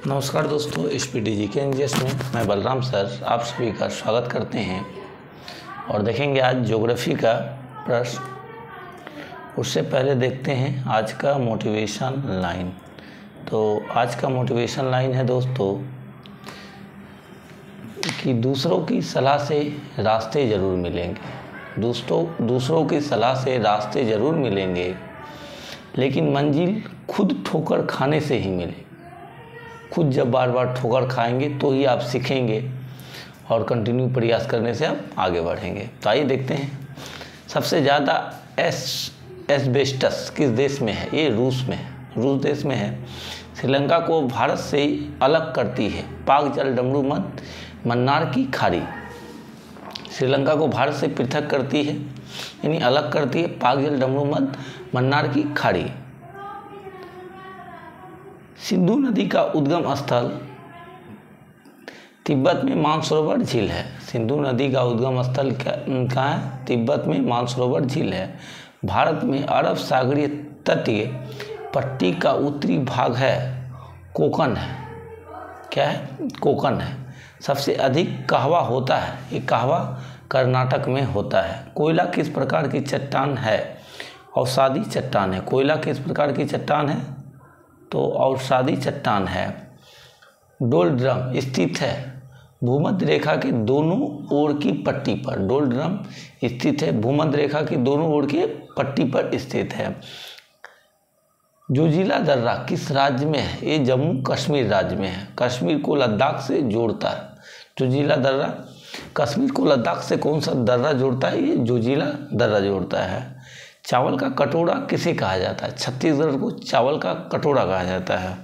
नमस्कार दोस्तों, SPTGK English में मैं बलराम सर आप सभी का स्वागत करते हैं और देखेंगे आज ज्योग्राफी का प्रश्न। उससे पहले देखते हैं आज का मोटिवेशन लाइन। तो आज का मोटिवेशन लाइन है दोस्तों कि दूसरों की सलाह से रास्ते ज़रूर मिलेंगे। दूसरों की सलाह से रास्ते ज़रूर मिलेंगे, लेकिन मंजिल खुद ठोकर खाने से ही मिलेगी। खुद जब बार बार ठोकर खाएंगे तो ही आप सीखेंगे और कंटिन्यू प्रयास करने से आप आगे बढ़ेंगे। तो आइए देखते हैं सबसे ज़्यादा एस्बेस्टस किस देश में है। ये रूस में है, रूस देश में है। श्रीलंका को भारत से अलग करती है पाक जल डमरू मध्य मन्नार की खाड़ी। श्रीलंका को भारत से पृथक करती है यानी अलग करती है पाक जल डमरू मध्य मन्नार की खाड़ी। सिंधु नदी का उद्गम स्थल तिब्बत में मानसरोवर झील है। सिंधु नदी का उद्गम स्थल कहाँ है? तिब्बत में मानसरोवर झील है। भारत में अरब सागरीय तटीय पट्टी का उत्तरी भाग है कोकण है। क्या है? कोकण है। सबसे अधिक कहवा होता है, ये कहवा कर्नाटक में होता है। कोयला किस प्रकार की चट्टान है? अवसादी चट्टान है। कोयला किस प्रकार की चट्टान है? तो अवसादी चट्टान है। डोलड्रम स्थित है भूमध्य रेखा के दोनों ओर की पट्टी पर। डोलड्रम स्थित है भूमध्य रेखा की दोनों ओर की पट्टी पर स्थित है। जोजिला दर्रा किस राज्य में है? ये जम्मू कश्मीर राज्य में है। कश्मीर को लद्दाख से जोड़ता है जोजिला दर्रा। कश्मीर को लद्दाख से कौन सा दर्रा जोड़ता है? ये जोजिला दर्रा जोड़ता है। चावल का कटोरा किसे कहा जाता है? छत्तीसगढ़ को चावल का कटोरा कहा जाता है।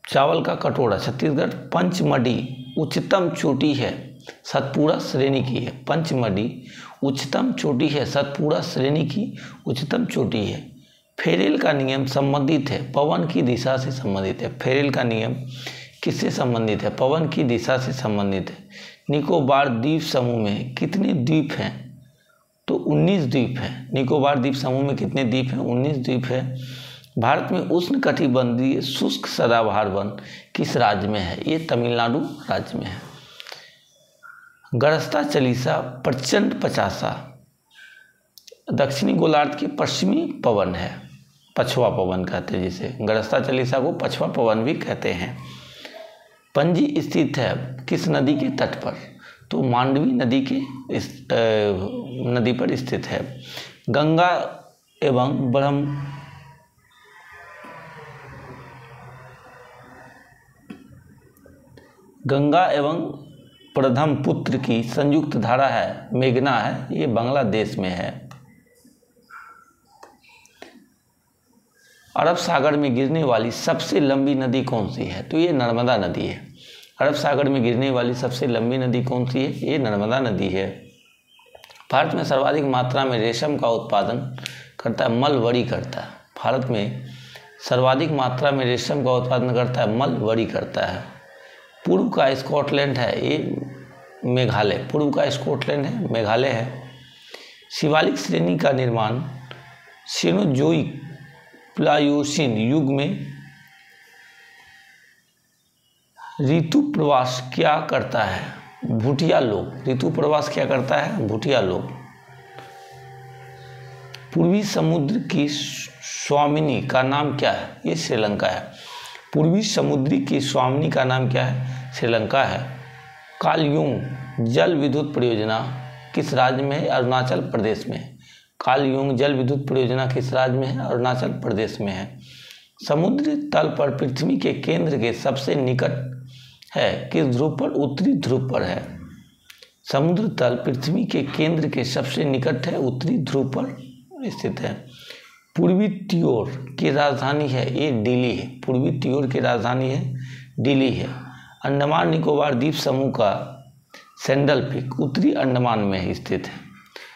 चावल का कटोरा छत्तीसगढ़। पंचमढ़ी उच्चतम चोटी है सतपुड़ा श्रेणी की है। पंचमढ़ी उच्चतम चोटी है सतपुड़ा श्रेणी की उच्चतम चोटी है। फेरेल का नियम संबंधित है पवन की दिशा से संबंधित है। फेरेल का नियम किससे संबंधित है? पवन की दिशा से संबंधित है। निकोबार द्वीप समूह में कितने द्वीप हैं? तो 19 द्वीप हैं। निकोबार द्वीप समूह में कितने द्वीप हैं? 19 द्वीप है। भारत में उष्णकटिबंधीय शुष्क सदाबहार वन किस राज्य में है? ये तमिलनाडु राज्य में है। गरजता चालीसा प्रचंड पचासा दक्षिणी गोलार्ध के पश्चिमी पवन है। पछवा पवन कहते हैं जिसे। गरजता चालीसा को पछवा पवन भी कहते हैं। पणजी स्थित है किस नदी के तट पर? तो मांडवी नदी के नदी पर स्थित है। गंगा एवं ब्रह्मपुत्र की संयुक्त धारा है मेघना है। ये बांग्लादेश में है। अरब सागर में गिरने वाली सबसे लंबी नदी कौन सी है? तो ये नर्मदा नदी है। अरब सागर में गिरने वाली सबसे लंबी नदी कौन सी है? ये नर्मदा नदी है। भारत में सर्वाधिक मात्रा में रेशम का उत्पादन करता है मलबरी करता है। भारत में सर्वाधिक मात्रा में रेशम का उत्पादन करता है मलबरी करता है। पूर्व का स्कॉटलैंड है ये मेघालय। पूर्व का स्कॉटलैंड है मेघालय है। शिवालिक श्रेणी का निर्माण सीनोजोइक प्लायोसीन युग में ऋतु प्रवास क्या करता है? भूटिया लोग। ऋतु प्रवास क्या करता है? भूटिया लोग। पूर्वी समुद्र की स्वामिनी का नाम क्या है? ये श्रीलंका है। पूर्वी समुद्री की स्वामिनी का नाम क्या है? श्रीलंका है। कालयुंग जल विद्युत परियोजना किस राज्य में है? अरुणाचल प्रदेश में। कालयुंग जल विद्युत परियोजना किस राज्य में है? अरुणाचल प्रदेश में है। समुद्र तल पर पृथ्वी के केंद्र के सबसे निकट है किस ध्रुव पर? उत्तरी ध्रुव पर है। समुद्र तल पृथ्वी के केंद्र के सबसे निकट है उत्तरी ध्रुव पर स्थित है। पूर्वी तियोर की राजधानी है ये दिल्ली है। पूर्वी तियोर की राजधानी है दिल्ली है। अंडमान निकोबार द्वीप समूह का सैंडल पीक उत्तरी अंडमान में स्थित है।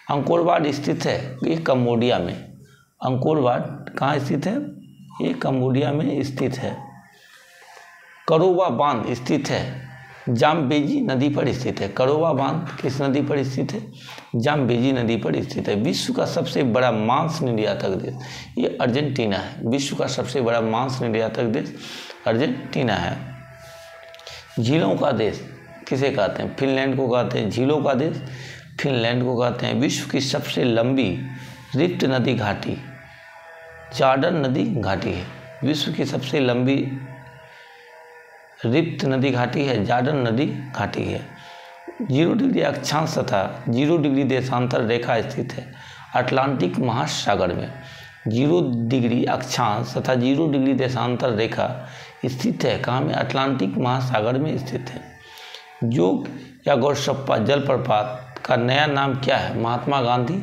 अंकोर वाट स्थित है ये कंबोडिया में। अंकोर वाट कहाँ स्थित है? ये कंबोडिया में स्थित है। करोवा बांध स्थित है जाम्बेजी नदी पर स्थित है। करोवा बांध किस नदी पर स्थित है? जाम्बेजी नदी पर स्थित है। विश्व का सबसे बड़ा मांस निर्यातक देश, ये अर्जेंटीना है। विश्व का सबसे बड़ा मांस निर्यातक देश अर्जेंटीना है। झीलों का देश किसे कहते हैं? फिनलैंड को कहते हैं। झीलों का देश फिनलैंड को कहते हैं। विश्व की सबसे लंबी रिफ्ट नदी घाटी जॉर्डन नदी घाटी है। विश्व की सबसे लंबी रिफ्ट नदी घाटी है, जॉर्डन नदी घाटी है। 0 डिग्री अक्षांश तथा 0 डिग्री देशांतर रेखा स्थित है अटलांटिक महासागर में। 0 डिग्री अक्षांश तथा 0 डिग्री देशांतर रेखा स्थित है कहाँ में? अटलांटिक महासागर में स्थित है। जोग या गौरसप्पा जलप्रपात का नया नाम क्या है? महात्मा गांधी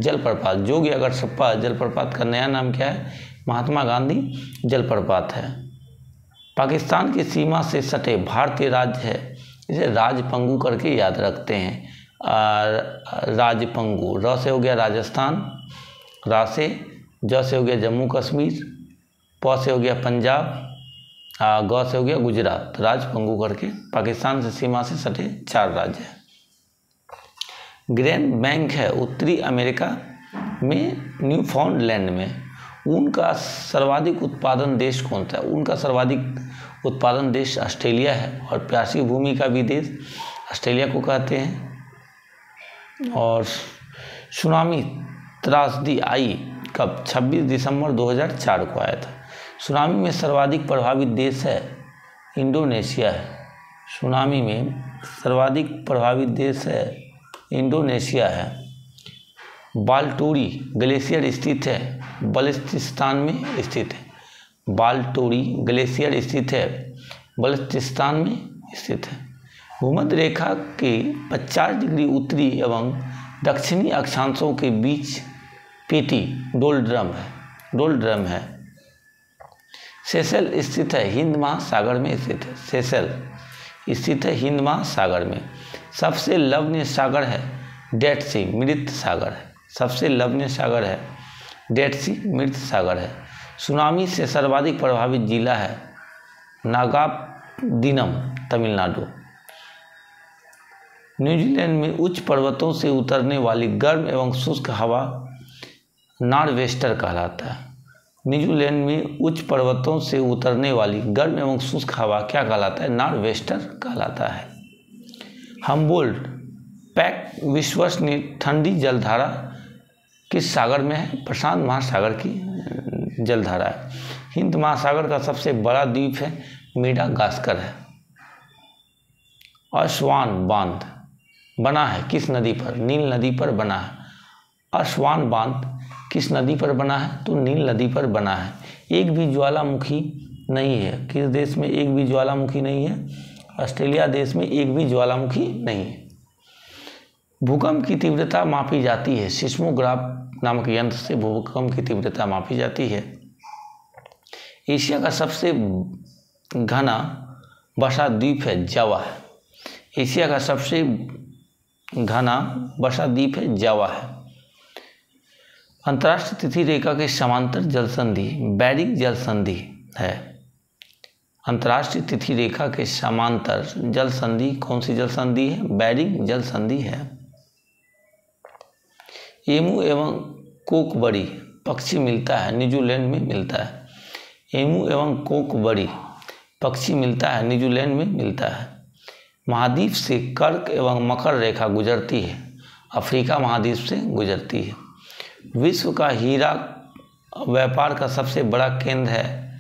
जलप्रपात। जोग या गौरसप्पा जलप्रपात का नया नाम क्या है? महात्मा गांधी जलप्रपात है। पाकिस्तान की सीमा से सटे भारतीय राज्य है, इसे राजपंगू करके याद रखते हैं। राजपंगू, र से हो गया राजस्थान, रा से, ज से हो गया जम्मू कश्मीर, प से हो गया पंजाब, ग से हो गया गुजरात। राजपंगू करके पाकिस्तान से सीमा से सटे 4 राज्य हैं। ग्रैंड बैंक है उत्तरी अमेरिका में न्यूफाउंडलैंड में। ऊन का सर्वाधिक उत्पादन देश कौन सा है? ऊन का सर्वाधिक उत्पादन देश ऑस्ट्रेलिया है। और प्यासी भूमि का भी देश ऑस्ट्रेलिया को कहते हैं। और सुनामी त्रासदी आई कब? 26 दिसंबर 2004 को आया था। सुनामी में सर्वाधिक प्रभावित देश है इंडोनेशिया है। सुनामी में सर्वाधिक प्रभावित देश है इंडोनेशिया है। बाल्टोरी ग्लेशियर स्थित है बलूचिस्तान में स्थित है। बाल्टोरी ग्लेशियर स्थित है बलूचिस्तान में स्थित है। भूमध्य रेखा के 50 डिग्री उत्तरी एवं दक्षिणी अक्षांशों के बीच पेटी डोलड्रम है। सेशेल स्थित है हिंद महासागर में स्थित है। सेशेल स्थित है हिंद महासागर में। सबसे लवणीय सागर है डेड सी, मृत सागर है। सबसे लवणीय सागर है डेड सी, मृत सागर है। सुनामी से सर्वाधिक प्रभावित जिला है नागापट्टिनम, तमिलनाडु। न्यूजीलैंड में उच्च पर्वतों से उतरने वाली गर्म एवं शुष्क हवा नॉर्थवेस्टर कहलाता है। न्यूजीलैंड में उच्च पर्वतों से उतरने वाली गर्म एवं शुष्क हवा क्या कहलाता है? नॉर्थवेस्टर कहलाता है। हम्बोल्ट पैक विश्वसनीय ठंडी जलधारा किस सागर में है? प्रशांत महासागर की जलधारा है। हिंद महासागर का सबसे बड़ा द्वीप है मेडागास्कर है। असवान बांध बना है किस नदी पर? नील नदी पर बना है। असवान बांध किस नदी पर बना है? तो नील नदी पर बना है। एक भी ज्वालामुखी नहीं है। किस देश में एक भी ज्वालामुखी नहीं है? ऑस्ट्रेलिया देश में एक भी ज्वालामुखी नहीं है। भूकंप की तीव्रता मापी जाती है सिस्मोग्राफ नामक यंत्र से। भूकंप की तीव्रता मापी जाती है। एशिया का सबसे घना बसा द्वीप है जावा। एशिया का सबसे घना बसा द्वीप है जावा है। अंतर्राष्ट्रीय तिथि रेखा के समांतर जल संधि बेरिंग जल संधि है। अंतर्राष्ट्रीय तिथि रेखा के समांतर जल संधि कौन सी जल संधि है? बेरिंग जल संधि है। एमू एवं कोकबरी पक्षी मिलता है न्यूजीलैंड में मिलता है। एमू एवं कोकबरी पक्षी मिलता है न्यूजीलैंड में मिलता है। महाद्वीप से कर्क एवं मकर रेखा गुजरती है। अफ्रीका महाद्वीप से गुजरती है। विश्व का हीरा व्यापार का सबसे बड़ा केंद्र है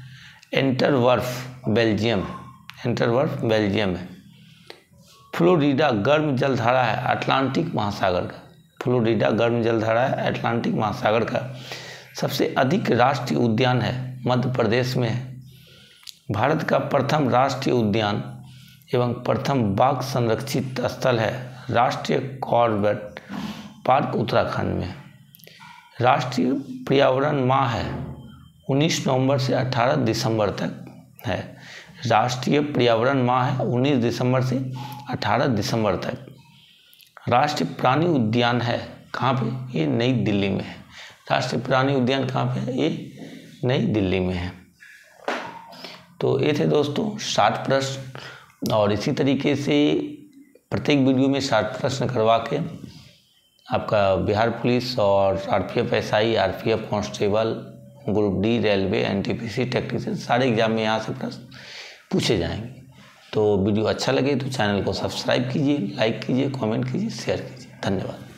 एंटरवर्फ, बेल्जियम। एंटरवर्फ बेल्जियम है। फ्लोरिडा गर्म जलधारा है अटलांटिक महासागर का। फ्लोरिडा गर्म जलधारा है अटलांटिक महासागर का। सबसे अधिक राष्ट्रीय उद्यान है मध्य प्रदेश में है। भारत का प्रथम राष्ट्रीय उद्यान एवं प्रथम बाघ संरक्षित स्थल है राष्ट्रीय कॉर्बेट पार्क उत्तराखंड में। राष्ट्रीय पर्यावरण माह है 19 नवंबर से 18 दिसंबर तक है। राष्ट्रीय पर्यावरण माह है 19 दिसंबर से 18 दिसंबर तक। राष्ट्रीय प्राणी उद्यान है कहाँ पे? ये नई दिल्ली में है। राष्ट्रीय प्राणी उद्यान कहाँ पे है? ये नई दिल्ली में है। तो ये थे दोस्तों 60 प्रश्न और इसी तरीके से प्रत्येक वीडियो में 60 प्रश्न करवा के आपका बिहार पुलिस और RPF SI, RPF constable, group D, railway, NTPC technician सारे एग्जाम में यहाँ से प्रश्न पूछे जाएंगे। तो वीडियो अच्छा लगे तो चैनल को सब्सक्राइब कीजिए, लाइक कीजिए, कमेंट कीजिए, शेयर कीजिए। धन्यवाद।